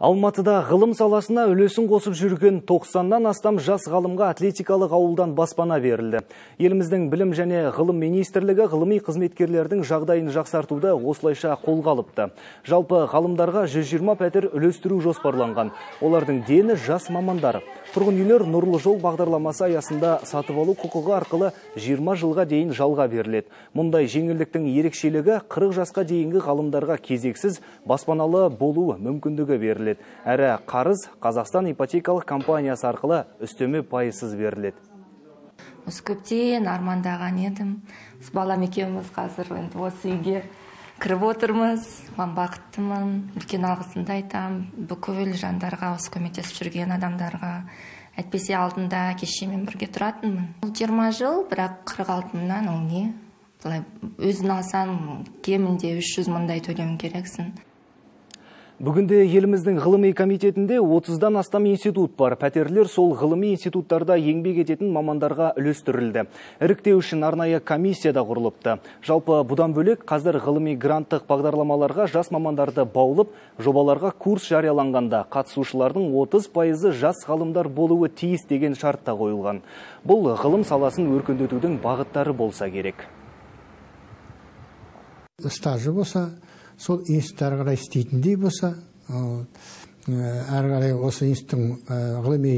Алматыда ғылым саласына үлесін қосып жүрген 90-нан астам жас ғалымға атлетикалық ауылдан баспана берілді. Еліміздің білім және ғылым министрлігі ғылыми қызметкерлердің жағдайын жақсартуды осылайша қолға алыпты. Жалпы ғалымдарға 120 пәтер үлестіру жоспарланған. Олардың дені жас мамандар. Тұрғын үйлер нұрлы жол бағдарламасы аясында сатып алу құқығы арқылы 20 жылға дейін жалға беріледі. Мұндай жеңілдіктің ерекшелігі 40 жасқа дейінгі ғалымдарға кезексіз баспаналы болу мүмкіндігі беріледі. Әрі қарыз Қазақстан ипотекалық компаниясы арқылы үстеме пайысыз беріледі. Осы көптен армандаған едім. Балам екеуміз қазір осы үйге кіріп отырмыз. Мен бақыттымын. Үлкен алғысымды айтам. Бүкіл жандарға, осы көмектесіп жүрген адамдарға. Әйтпесе алдында кешемен бірге тұратынмын. 20 жыл, бірақ 46 мыңнан ол не? Өзін алсаң, кемінде 300 мыңдай төлеуің керексің. Бүгінде еліміздің ғылыми комитетінде 30-дан астам институт бар. Пәтерлер сол ғылыми институттарда еңбек ететін мамандарға үлестірілді. Іріктеу үшін арнайы комиссия да құрылыпты. Жалпы бұдан бөлек қазір ғылыми гранттық бағдарламаларға жас мамандарды баулып, жобаларға курс жарияланғанда қатысушылардың 30% жас ғалымдар болуы тиіс деген шартта қойылған. Бұл ғылым саласын өркендетудің бағыттары болса керек. Стажы болса, сол институттар қарай істейтіндей болса, әрі қарай осы институттың ғылыми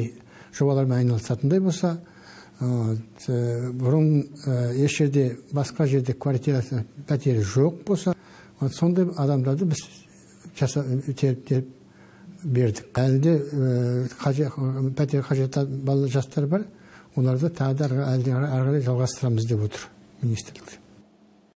жобалармен айналысатындай болса, бұрын еш жерде, басқа жерде квартирасы пәтері жоқ болса, сондай адамдарды біз теріп бердік. Әлде пәтер қажетті жастар бар, оларды тағы да әрі қарай жалғастырамыз деп отыр министрлік.